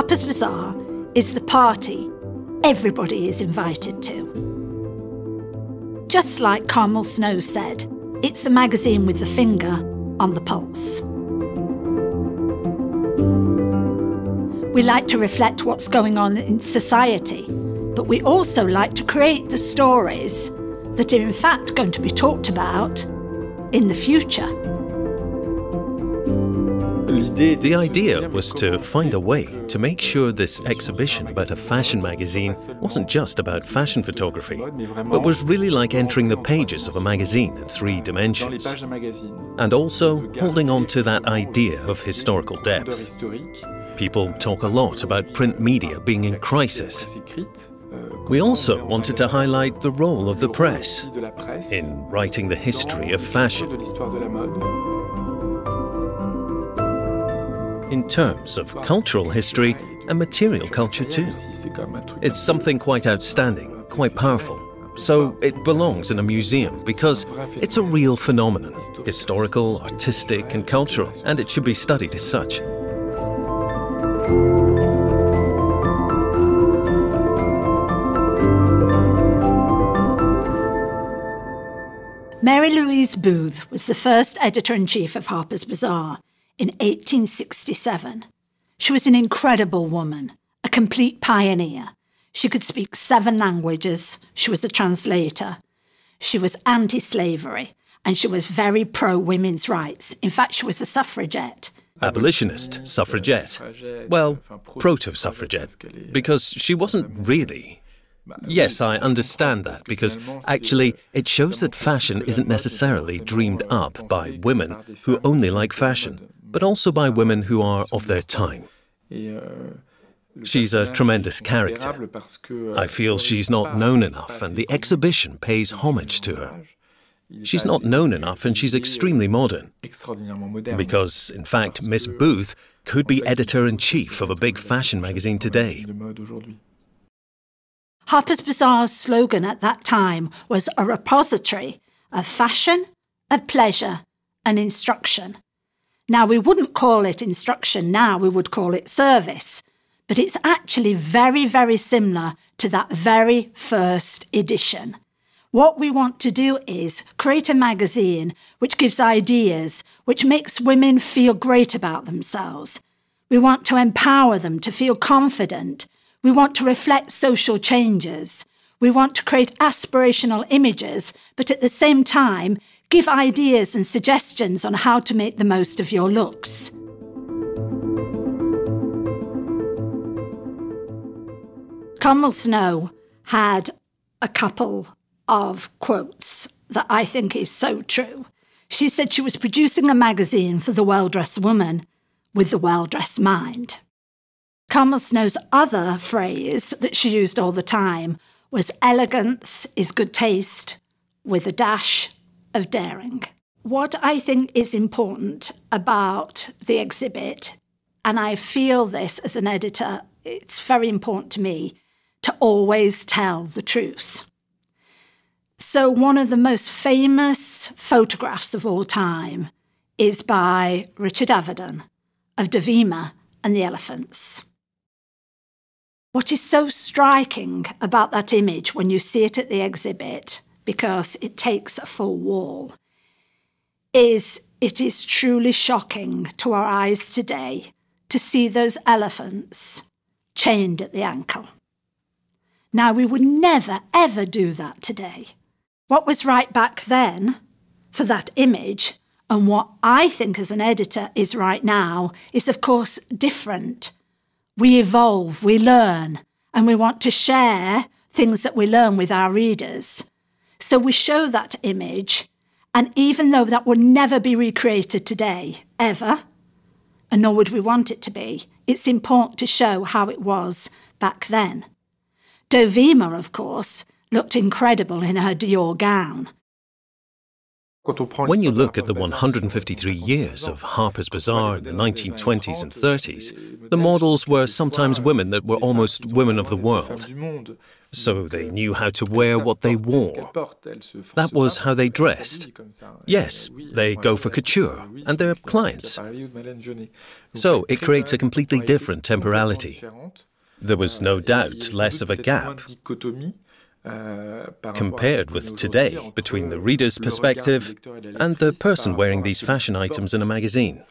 Harper's Bazaar is the party everybody is invited to. Just like Carmel Snow said, it's a magazine with the finger on the pulse. We like to reflect what's going on in society, but we also like to create the stories that are in fact going to be talked about in the future. The idea was to find a way to make sure this exhibition about a fashion magazine wasn't just about fashion photography, but was really like entering the pages of a magazine in 3 dimensions, and also holding on to that idea of historical depth. People talk a lot about print media being in crisis. We also wanted to highlight the role of the press in writing the history of fashion. In terms of cultural history and material culture too. It's something quite outstanding, quite powerful. So it belongs in a museum because it's a real phenomenon, historical, artistic and cultural, and it should be studied as such. Mary Louise Booth was the first editor-in-chief of Harper's Bazaar in 1867. She was an incredible woman, a complete pioneer. She could speak 7 languages. She was a translator. She was anti-slavery, and she was very pro-women's rights. In fact, she was a suffragette. Abolitionist, suffragette. Well, proto-suffragette, because she wasn't really. Yes, I understand that, because actually it shows that fashion isn't necessarily dreamed up by women who only like fashion, but also by women who are of their time. She's a tremendous character. I feel she's not known enough, and the exhibition pays homage to her. She's not known enough, and she's extremely modern. Because, in fact, Miss Booth could be editor-in-chief of a big fashion magazine today. Harper's Bazaar's slogan at that time was a repository of fashion, of pleasure, and instruction. Now, we wouldn't call it instruction now, we would call it service, but it's actually very, very similar to that very first edition. What we want to do is create a magazine which gives ideas, which makes women feel great about themselves. We want to empower them to feel confident. We want to reflect social changes. We want to create aspirational images, but at the same time, give ideas and suggestions on how to make the most of your looks. Carmel Snow had a couple of quotes that I think is so true. She said she was producing a magazine for the well-dressed woman with the well-dressed mind. Carmel Snow's other phrase that she used all the time was elegance is good taste with a dash of daring. What I think is important about the exhibit, and I feel this as an editor, it's very important to me to always tell the truth. So one of the most famous photographs of all time is by Richard Avedon of Davima and the elephants. What is so striking about that image when you see it at the exhibit, because it takes a full wall, is it is truly shocking to our eyes today to see those elephants chained at the ankle. Now, we would never, ever do that today. What was right back then for that image, and what I think as an editor is right now, is of course different. We evolve, we learn, and we want to share things that we learn with our readers. So we show that image, and even though that would never be recreated today, ever, and nor would we want it to be, it's important to show how it was back then. Davima, of course, looked incredible in her Dior gown. When you look at the 153 years of Harper's Bazaar in the 1920s and 30s, the models were sometimes women that were almost women of the world. so they knew how to wear what they wore. That was how they dressed. Yes, they go for couture, and they're clients. So it creates a completely different temporality. There was no doubt less of a gap compared with today between the reader's perspective and the person wearing these fashion items in a magazine.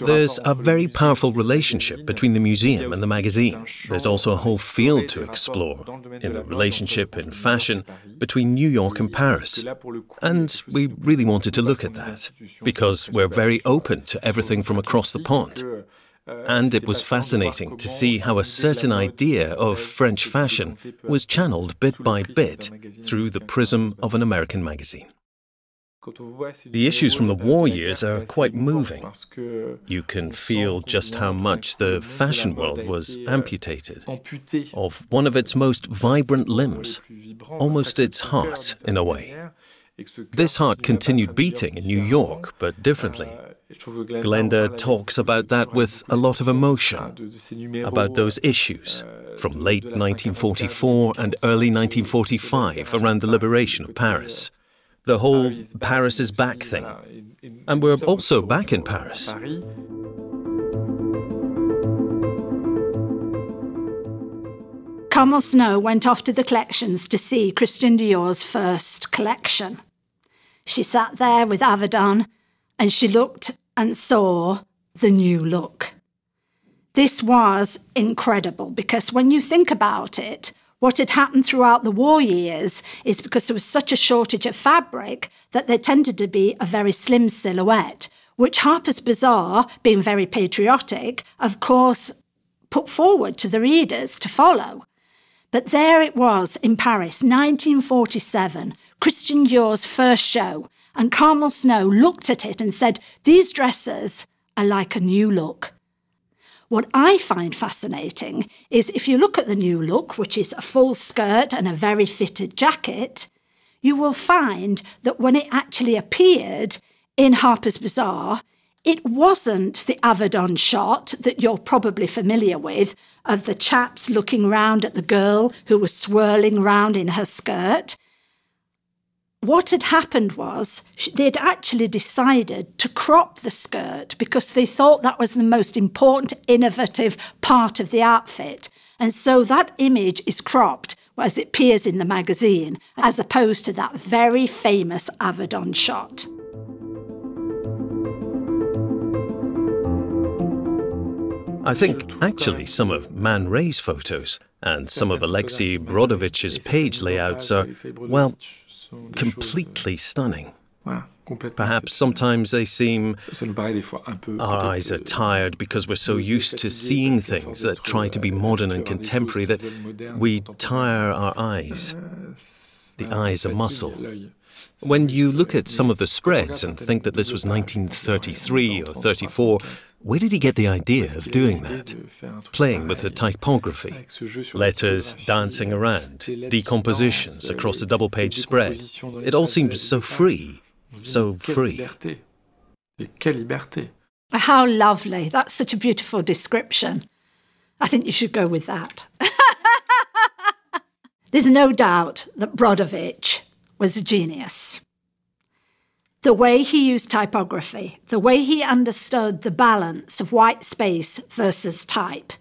There's a very powerful relationship between the museum and the magazine. There's also a whole field to explore in the relationship in fashion between New York and Paris. And we really wanted to look at that, because we're very open to everything from across the pond. And it was fascinating to see how a certain idea of French fashion was channeled bit by bit through the prism of an American magazine. The issues from the war years are quite moving. You can feel just how much the fashion world was amputated of one of its most vibrant limbs, almost its heart in a way. This heart continued beating in New York, but differently. Glenda talks about that with a lot of emotion, about those issues from late 1944 and early 1945 around the liberation of Paris. The whole Paris is back thing. And we're also back in Paris. Carmel Snow went off to the collections to see Christian Dior's first collection. She sat there with Avedon and she looked and saw the new look. This was incredible because when you think about it, what had happened throughout the war years is because there was such a shortage of fabric that there tended to be a very slim silhouette, which Harper's Bazaar, being very patriotic, of course, put forward to the readers to follow. But there it was in Paris, 1947, Christian Dior's first show, and Carmel Snow looked at it and said, "These dresses are like a new look." What I find fascinating is if you look at the new look, which is a full skirt and a very fitted jacket, you will find that when it actually appeared in Harper's Bazaar, it wasn't the Avedon shot that you're probably familiar with of the chaps looking round at the girl who was swirling round in her skirt. What had happened was they'd actually decided to crop the skirt because they thought that was the most important, innovative part of the outfit. And so that image is cropped as it appears in the magazine, as opposed to that very famous Avedon shot. I think, actually, some of Man Ray's photos and some of Alexei Brodovich's page layouts are, well, completely stunning. Perhaps sometimes they seem our eyes are tired because we're so used to seeing things that try to be modern and contemporary that we tire our eyes. The eye's a muscle. When you look at some of the spreads and think that this was 1933 or 34, where did he get the idea of doing that? Playing with the typography, letters dancing around, decompositions across the double-page spread. It all seems so free, so free. How lovely. That's such a beautiful description. I think you should go with that. There's no doubt that Brodovich was a genius. The way he used typography, the way he understood the balance of white space versus type.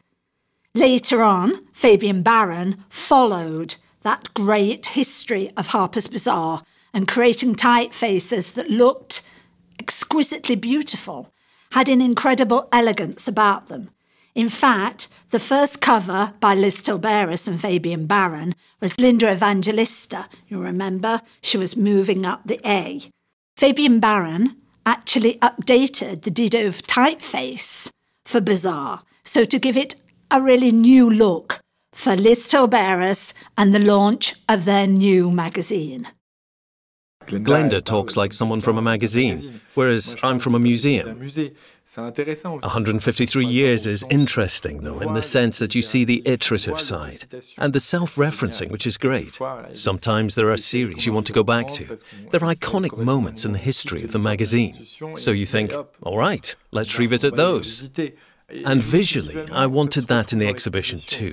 Later on, Fabian Baron followed that great history of Harper's Bazaar and creating typefaces that looked exquisitely beautiful, had an incredible elegance about them. In fact, the first cover by Liz Tilberis and Fabian Baron was Linda Evangelista. You remember? She was moving up the A. Fabian Baron actually updated the Didot typeface for Bazaar, so to give it a really new look for Liz Tilberis and the launch of their new magazine. Glenda talks like someone from a magazine, whereas I'm from a museum. 153 years is interesting, though, in the sense that you see the iterative side and the self-referencing, which is great. Sometimes there are series you want to go back to. There are iconic moments in the history of the magazine. So you think, all right, let's revisit those. And visually, I wanted that in the exhibition too,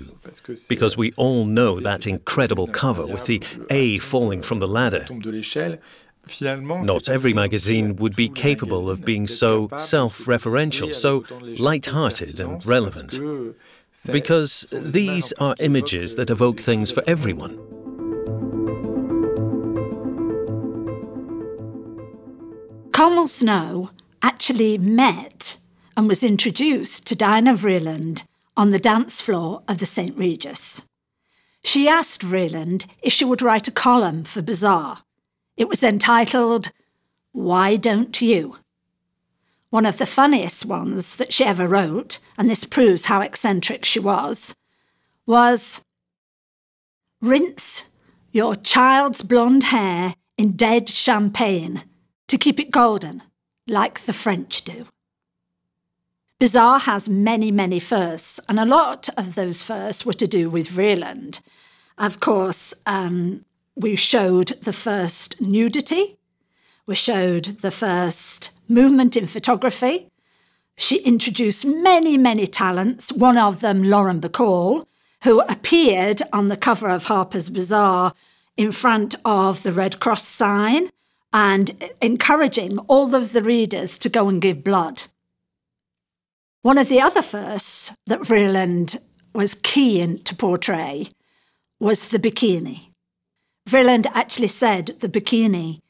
because we all know that incredible cover with the A falling from the ladder. Not every magazine would be capable of being so self-referential, so light-hearted and relevant, because these are images that evoke things for everyone. Carmel Snow actually met and was introduced to Diana Vreeland on the dance floor of the St. Regis. She asked Vreeland if she would write a column for Bazaar. It was entitled, "Why Don't You?" One of the funniest ones that she ever wrote, and this proves how eccentric she was "Rinse your child's blonde hair in dead champagne to keep it golden, like the French do." Bazaar has many, many firsts, and a lot of those firsts were to do with Vreeland. Of course, we showed the first nudity. We showed the first movement in photography. She introduced many, many talents, one of them Lauren Bacall, who appeared on the cover of Harper's Bazaar in front of the Red Cross sign and encouraging all of the readers to go and give blood. One of the other firsts that Vreeland was keen to portray was the bikini. Vreeland actually said the bikini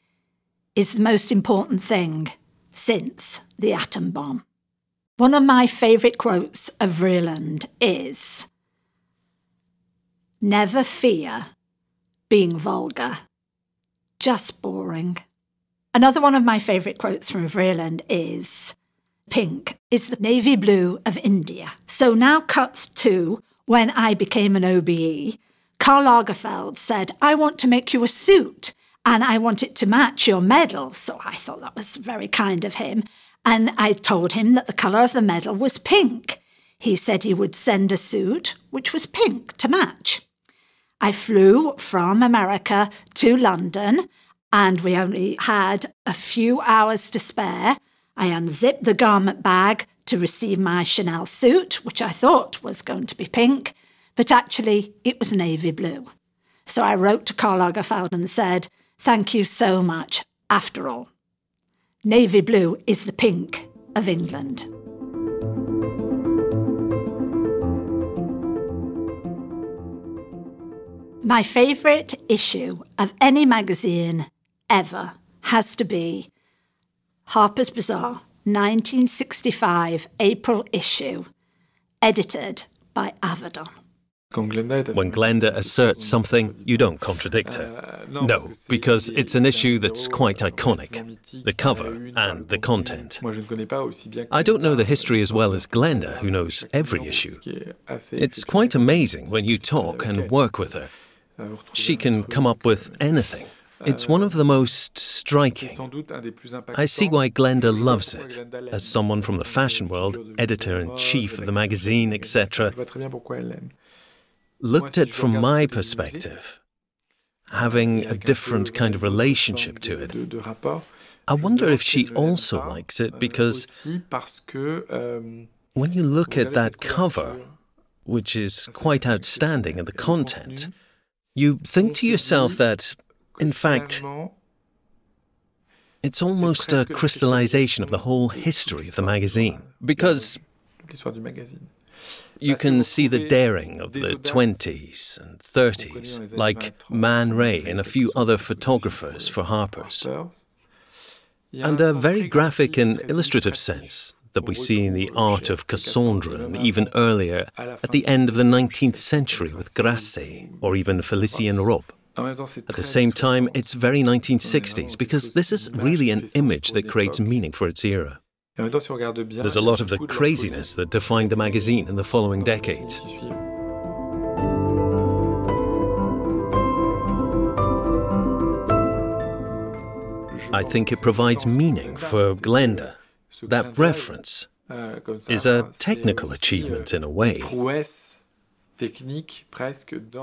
is the most important thing since the atom bomb. One of my favourite quotes of Vreeland is, "Never fear being vulgar, just boring." Another one of my favourite quotes from Vreeland is, "Pink is the navy blue of India." So now cut to when I became an OBE. Karl Lagerfeld said, "I want to make you a suit and I want it to match your medal." So I thought that was very kind of him. And I told him that the colour of the medal was pink. He said he would send a suit which was pink to match. I flew from America to London and we only had a few hours to spare. I unzipped the garment bag to receive my Chanel suit, which I thought was going to be pink, but actually it was navy blue. So I wrote to Karl Lagerfeld and said, "Thank you so much, after all. Navy blue is the pink of England." My favourite issue of any magazine ever has to be Harper's Bazaar, 1965 April issue, edited by Avedon. When Glenda asserts something, you don't contradict her. No, because it's an issue that's quite iconic, the cover and the content. I don't know the history as well as Glenda, who knows every issue. It's quite amazing when you talk and work with her. She can come up with anything. It's one of the most striking. I see why Glenda loves it. As someone from the fashion world, editor-in-chief of the magazine, etc., looked at from my perspective, having a different kind of relationship to it. I wonder if she also likes it because when you look at that cover, which is quite outstanding in the content, you think to yourself that, in fact, it's almost a crystallization of the whole history of the magazine, because you can see the daring of the 20s and 30s, like Man Ray and a few other photographers for Harper's, and a very graphic and illustrative sense that we see in the art of Cassandra and even earlier at the end of the 19th century with Grasset or even Félicien Rob. At the same time, it's very 1960s because this is really an image that creates meaning for its era. There's a lot of the craziness that defined the magazine in the following decades. I think it provides meaning for Glenda. That reference is a technical achievement in a way,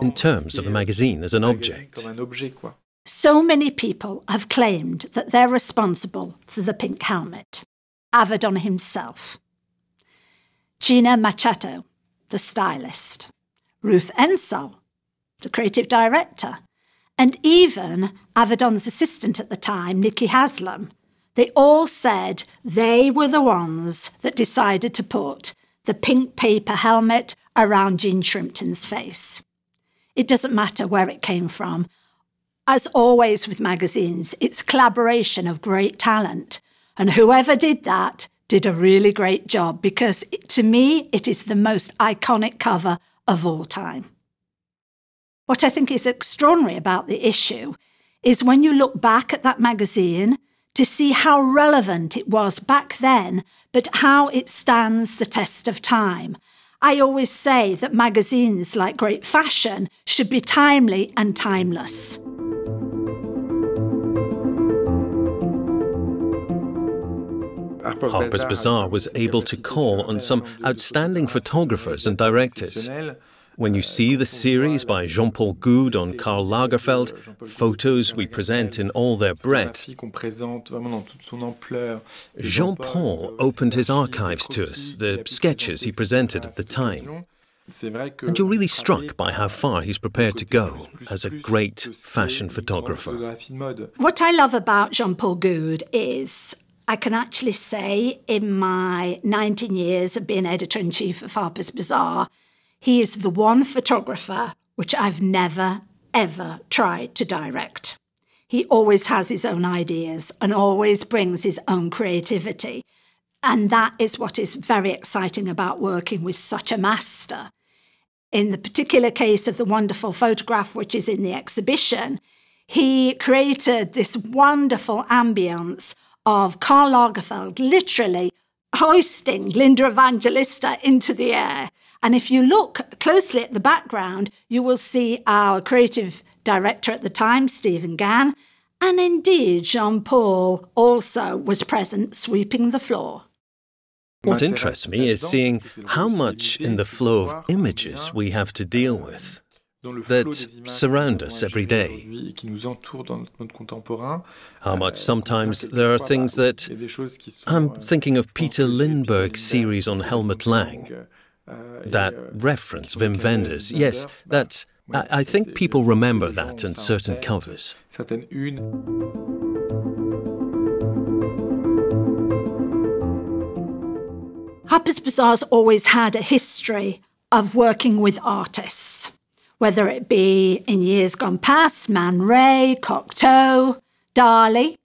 in terms of the magazine as an object. So many people have claimed that they're responsible for the pink helmet. Avedon himself. Gina Machado, the stylist, Ruth Ensel, the creative director, and even Avedon's assistant at the time, Nikki Haslam. They all said they were the ones that decided to put the pink paper helmet around Jean Shrimpton's face. It doesn't matter where it came from. As always with magazines, it's a collaboration of great talent. And whoever did that did a really great job because, to me, it is the most iconic cover of all time. What I think is extraordinary about the issue is when you look back at that magazine to see how relevant it was back then, but how it stands the test of time. I always say that magazines, like great fashion, should be timely and timeless. Harper's Bazaar was able to call on some outstanding photographers and directors. When you see the series by Jean-Paul Goude on Karl Lagerfeld, photos we present in all their breadth, Jean-Paul opened his archives to us, the sketches he presented at the time. And you're really struck by how far he's prepared to go as a great fashion photographer. What I love about Jean-Paul Goude is I can actually say in my 19 years of being editor-in-chief of Harper's Bazaar, he is the one photographer which I've never, ever tried to direct. He always has his own ideas and always brings his own creativity. And that is what is very exciting about working with such a master. In the particular case of the wonderful photograph which is in the exhibition, he created this wonderful ambience of Karl Lagerfeld literally hoisting Linda Evangelista into the air. And if you look closely at the background, you will see our creative director at the time, Stephen Gann, and indeed Jean-Paul also was present sweeping the floor. What interests me is seeing how much in the flow of images we have to deal with that surround us every day. How much sometimes there are things that I'm thinking of Peter Lindbergh's series on Helmut Lang. That reference, Wim Wenders, yes, that's. I think people remember that in certain covers. Harper's Bazaar's always had a history of working with artists, whether it be in years gone past, Man Ray, Cocteau, Dali,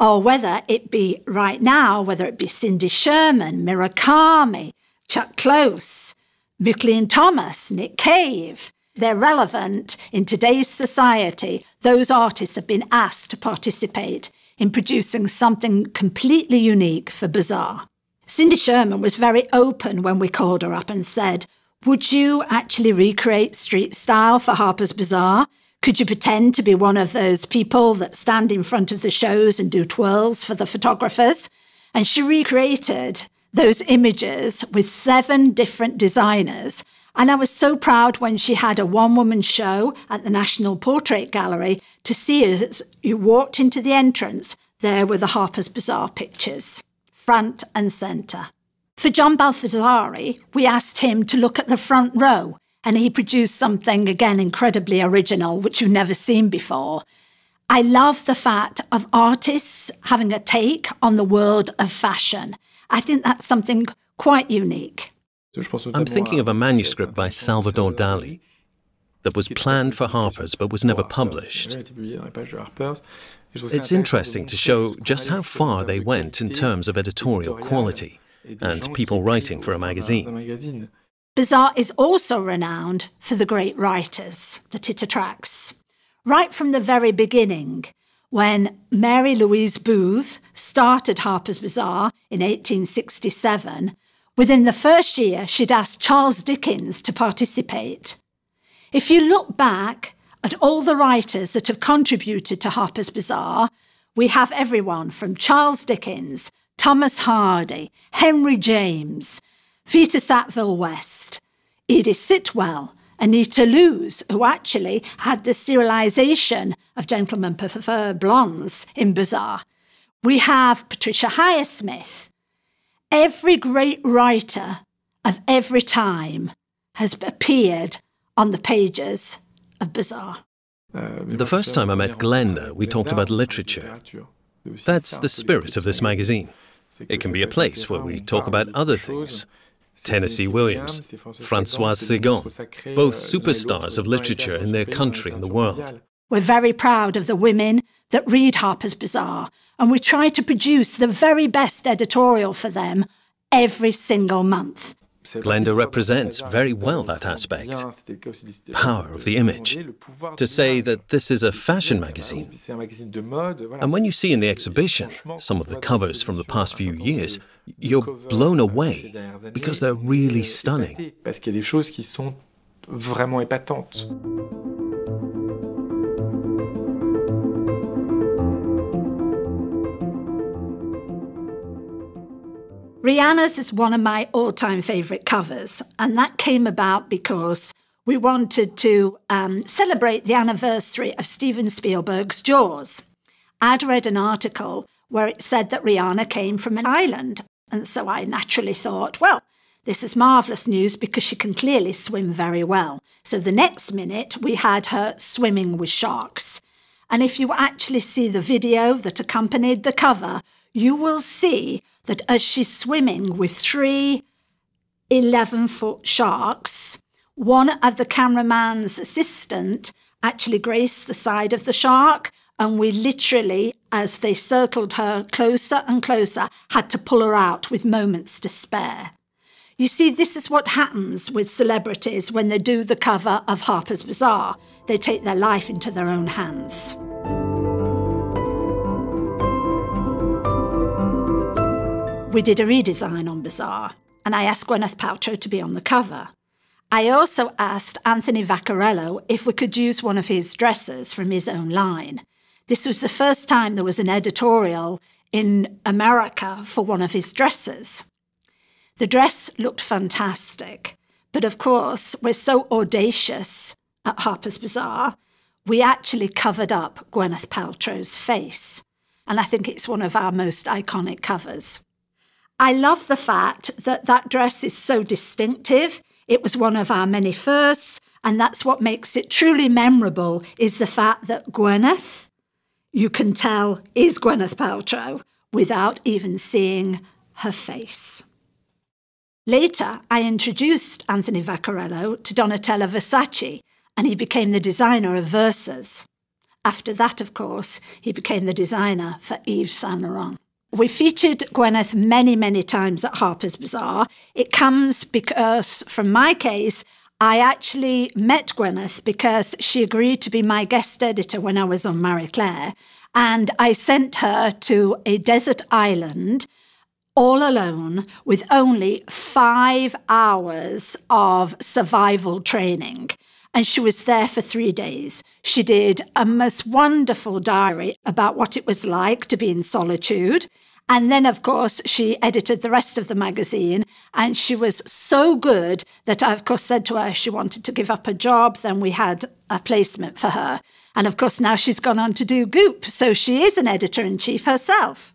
or whether it be right now, whether it be Cindy Sherman, Murakami, Chuck Close, Micklin Thomas, Nick Cave. They're relevant in today's society. Those artists have been asked to participate in producing something completely unique for Bazaar. Cindy Sherman was very open when we called her up and said, would you actually recreate street style for Harper's Bazaar? Could you pretend to be one of those people that stand in front of the shows and do twirls for the photographers? And she recreated those images with 7 different designers. And I was so proud when she had a one-woman show at the National Portrait Gallery to see as you walked into the entrance, there were the Harper's Bazaar pictures, front and centre. For John Balthazari, we asked him to look at the front row, and he produced something, again, incredibly original, which you've never seen before. I love the fact of artists having a take on the world of fashion. I think that's something quite unique. I'm thinking of a manuscript by Salvador Dali that was planned for Harper's but was never published. It's interesting to show just how far they went in terms of editorial quality and people writing for a magazine. Bazaar is also renowned for the great writers that it attracts. Right from the very beginning, when Mary Louise Booth started Harper's Bazaar in 1867, within the first year she'd asked Charles Dickens to participate. If you look back at all the writers that have contributed to Harper's Bazaar, we have everyone from Charles Dickens, Thomas Hardy, Henry James, Vita Sackville West, Edith Sitwell, Anita Loos, who actually had the serialisation of Gentlemen Prefer Blondes in Bazaar. We have Patricia Highsmith. Every great writer of every time has appeared on the pages of Bazaar. The first time I met Glenda, we talked about literature. That's the spirit of this magazine. It can be a place where we talk about other things. Tennessee Williams, Françoise Sagan, both superstars of literature in their country and the world. We're very proud of the women that read Harper's Bazaar, and we try to produce the very best editorial for them every single month. Glenda represents very well that aspect, power of the image, to say that this is a fashion magazine. And when you see in the exhibition some of the covers from the past few years, you're blown away because they're really stunning. Rihanna's is one of my all-time favourite covers, and that came about because we wanted to celebrate the anniversary of Steven Spielberg's Jaws. I'd read an article where it said that Rihanna came from an island, and so I naturally thought, well, this is marvellous news because she can clearly swim very well. So the next minute we had her swimming with sharks. And if you actually see the video that accompanied the cover, you will see that as she's swimming with 3 11-foot sharks, one of the cameraman's assistant actually graced the side of the shark, and we literally, as they circled her closer and closer, had to pull her out with moments to spare. You see, this is what happens with celebrities when they do the cover of Harper's Bazaar. They take their life into their own hands. We did a redesign on Bazaar, and I asked Gwyneth Paltrow to be on the cover. I also asked Anthony Vaccarello if we could use one of his dresses from his own line. This was the first time there was an editorial in America for one of his dresses. The dress looked fantastic, but of course, we're so audacious at Harper's Bazaar, we actually covered up Gwyneth Paltrow's face, and I think it's one of our most iconic covers. I love the fact that that dress is so distinctive. It was one of our many firsts, and that's what makes it truly memorable, is the fact that Gwyneth, you can tell, is Gwyneth Paltrow without even seeing her face. Later, I introduced Anthony Vaccarello to Donatella Versace, and he became the designer of Versace. After that, of course, he became the designer for Yves Saint Laurent. We featured Gwyneth many, many times at Harper's Bazaar. It comes because, from my case, I actually met Gwyneth because she agreed to be my guest editor when I was on Marie Claire, and I sent her to a desert island all alone with only 5 hours of survival training. And she was there for 3 days. She did a most wonderful diary about what it was like to be in solitude. And then, of course, she edited the rest of the magazine. And she was so good that I, of course, said to her if she wanted to give up her job, then we had a placement for her. And, of course, now she's gone on to do Goop. So she is an editor-in-chief herself.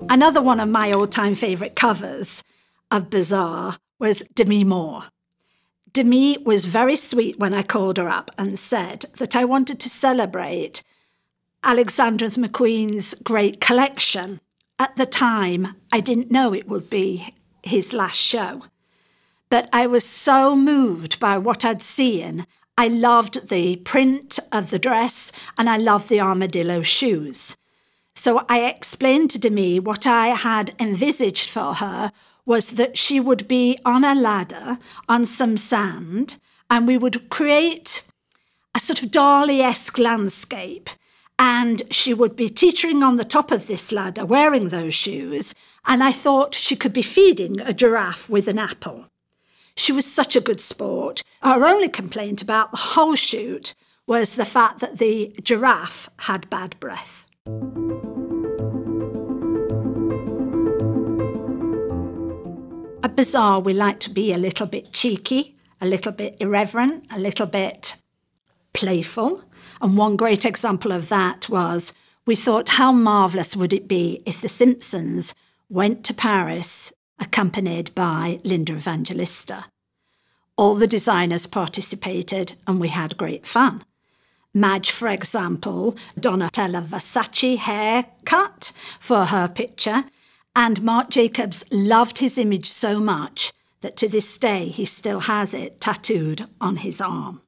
Another one of my all-time favourite covers of Bazaar was Demi Moore. Demi was very sweet when I called her up and said that I wanted to celebrate Alexander McQueen's great collection. At the time, I didn't know it would be his last show. But I was so moved by what I'd seen. I loved the print of the dress and I loved the armadillo shoes. So I explained to Demi what I had envisaged for her was that she would be on a ladder on some sand and we would create a sort of Dali-esque landscape, and she would be teetering on the top of this ladder wearing those shoes, and I thought she could be feeding a giraffe with an apple. She was such a good sport. Her only complaint about the whole shoot was the fact that the giraffe had bad breath. At Bazaar, we like to be a little bit cheeky, a little bit irreverent, a little bit playful. And one great example of that was we thought how marvellous would it be if the Simpsons went to Paris accompanied by Linda Evangelista. All the designers participated and we had great fun. Madge, for example, Donatella Versace haircut for her picture, and Marc Jacobs loved his image so much that to this day he still has it tattooed on his arm.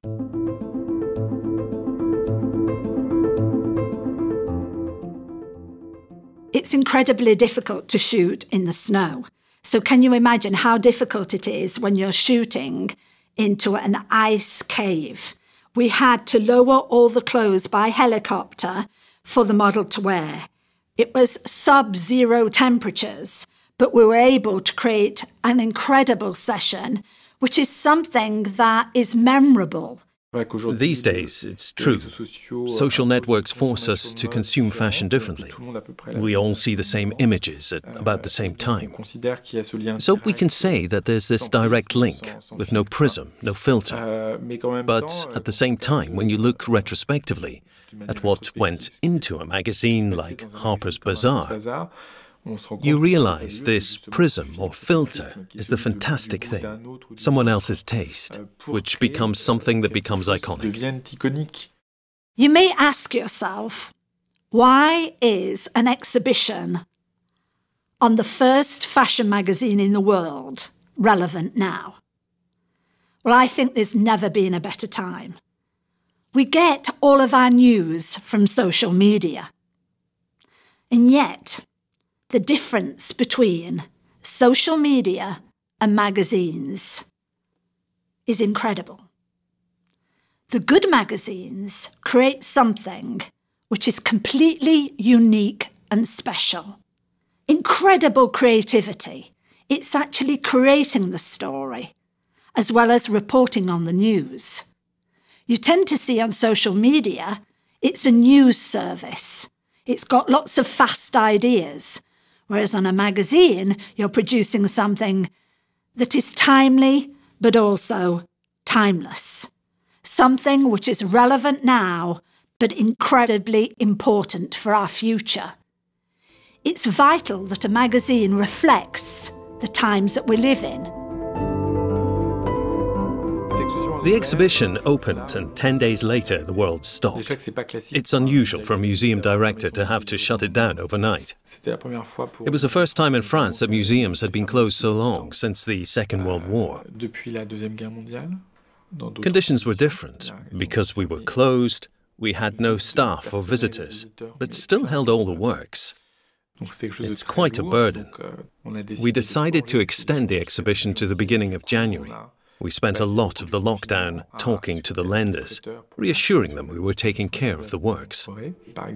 It's incredibly difficult to shoot in the snow. So can you imagine how difficult it is when you're shooting into an ice cave? We had to lower all the clothes by helicopter for the model to wear. It was sub-zero temperatures, but we were able to create an incredible session, which is something that is memorable. These days, it's true. Social networks force us to consume fashion differently. We all see the same images at about the same time. So we can say that there's this direct link, with no prism, no filter. But at the same time, when you look retrospectively at what went into a magazine like Harper's Bazaar, you realize this prism or filter is the fantastic thing, someone else's taste, which becomes something that becomes iconic. You may ask yourself, why is an exhibition on the first fashion magazine in the world relevant now? Well, I think there's never been a better time. We get all of our news from social media. And yet, the difference between social media and magazines is incredible. The good magazines create something which is completely unique and special. Incredible creativity. It's actually creating the story, as well as reporting on the news. You tend to see on social media, it's a news service. It's got lots of fast ideas. Whereas on a magazine, you're producing something that is timely, but also timeless. Something which is relevant now, but incredibly important for our future. It's vital that a magazine reflects the times that we live in. The exhibition opened and 10 days later the world stopped. It's unusual for a museum director to have to shut it down overnight. It was the first time in France that museums had been closed so long since the Second World War. Conditions were different. Because we were closed, we had no staff or visitors, but still held all the works. It's quite a burden. We decided to extend the exhibition to the beginning of January. We spent a lot of the lockdown talking to the lenders, reassuring them we were taking care of the works.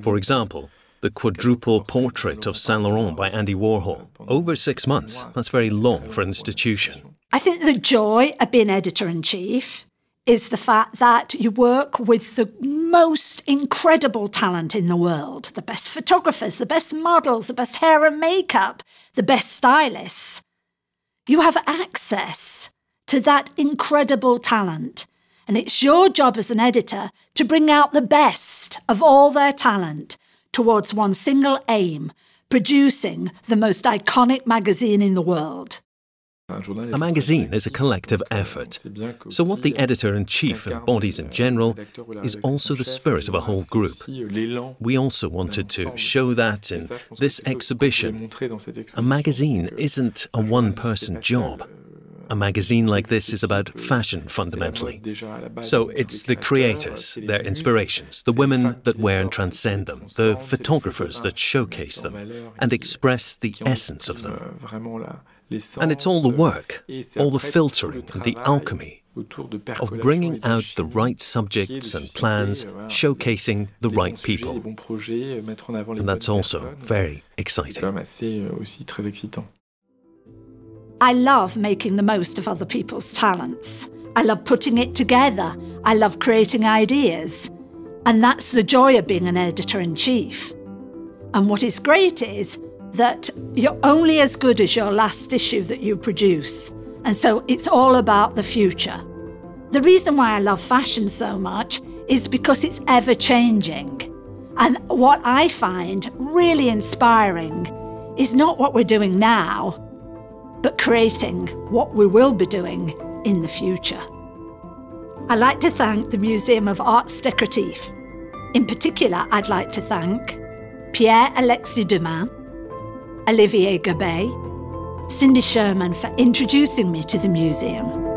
For example, the quadruple portrait of Saint Laurent by Andy Warhol. Over 6 months. That's very long for an institution. I think the joy of being editor-in-chief is the fact that you work with the most incredible talent in the world. The best photographers, the best models, the best hair and makeup, the best stylists. You have access to that incredible talent. And it's your job as an editor to bring out the best of all their talent towards one single aim, producing the most iconic magazine in the world. A magazine is a collective effort. So what the editor-in-chief embodies in general is also the spirit of a whole group. We also wanted to show that in this exhibition, a magazine isn't a one-person job. A magazine like this is about fashion fundamentally. So it's the creators, their inspirations, the women that wear and transcend them, the photographers that showcase them and express the essence of them. And it's all the work, all the filtering and the alchemy of bringing out the right subjects and plans, showcasing the right people. And that's also very exciting. I love making the most of other people's talents. I love putting it together. I love creating ideas. And that's the joy of being an editor-in-chief. And what is great is that you're only as good as your last issue that you produce. And so it's all about the future. The reason why I love fashion so much is because it's ever-changing. And what I find really inspiring is not what we're doing now, but creating what we will be doing in the future. I'd like to thank the Museum of Arts Décoratifs. In particular, I'd like to thank Pierre-Alexis Dumas, Olivier Gabet, Cindy Sherman for introducing me to the museum.